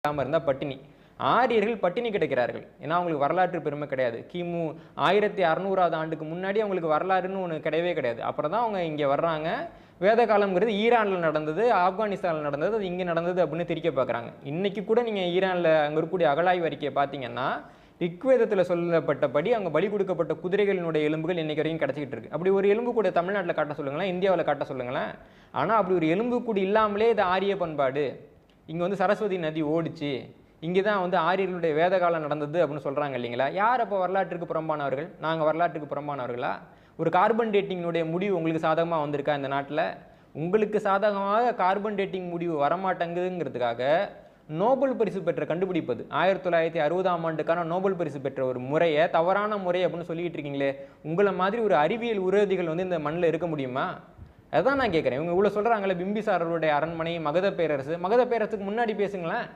இருந்தால் பட்டினி. ஆரியர்கள் பட்டினி கிடைக்கிறார்கள். ஏன்னா அவங்களுக்கு வரலாற்று பெருமை கிடையாது. கிமு 1600ஆவது ஆண்டுக்கு முன்னாடி அவங்களுக்கு வரலாறுன்னு ஒன்று கிடையவே கிடையாது. அப்புறம் தான் அவங்க இங்கே வர்றாங்க. வேத காலம்ங்கிறது ஈரானில் நடந்தது, ஆப்கானிஸ்தானில் நடந்தது, அது இங்கே நடந்தது அப்படின்னு திரிக்க பார்க்குறாங்க. இன்றைக்கி கூட நீங்கள் ஈரானில் அங்கே இருக்கக்கூடிய அகழாய்வு அறிக்கையை பார்த்தீங்கன்னா ரிக்வேதத்தில் சொல்லப்பட்டபடி அங்கே பலி கொடுக்கப்பட்ட குதிரைகளினுடைய எலும்புகள் இன்றைக்கு வரைக்கும் கிடச்சிக்கிட்டு இருக்கு. அப்படி ஒரு எலும்பு கூட தமிழ்நாட்டில் காட்ட சொல்லுங்களேன், இந்தியாவில் காட்ட சொல்லுங்களேன். ஆனால் அப்படி ஒரு எலும்பு கூடி இல்லாமலே இது ஆரிய பண்பாடு, இங்கே வந்து சரஸ்வதி நதி ஓடிச்சு, இங்கே தான் வந்து ஆரியர்களுடைய வேத காலம் நடந்தது அப்படின்னு சொல்கிறாங்க இல்லைங்களா? யார் அப்போ வரலாற்றுக்கு புறம்பானவர்கள்? நாங்கள் வரலாற்றுக்கு புறம்பானவர்களா? ஒரு கார்பன் டேட்டிங்கினுடைய முடிவு உங்களுக்கு சாதகமாக வந்திருக்கா இந்த நாட்டில்? உங்களுக்கு சாதகமாக கார்பன் டேட்டிங் முடிவு வரமாட்டேங்குதுங்கிறதுக்காக நோபல் பரிசு பெற்ற கண்டுபிடிப்பது 1960ஆம் ஆண்டுக்கான நோபல் பரிசு பெற்ற ஒரு முறையை தவறான முறை அப்படின்னு சொல்லிட்டு இருக்கீங்களே, உங்களை மாதிரி ஒரு அறிவியல் விரோதிகள் வந்து இந்த மண்ணில் இருக்க முடியுமா? அதான் நான் கேட்குறேன். இவங்க இவ்வளோ சொல்கிறாங்களே, பிம்பிசாரருடைய அரண்மனை, மகத பேரரசு. மகத பேரரசுக்கு முன்னாடி பேசுங்களேன்.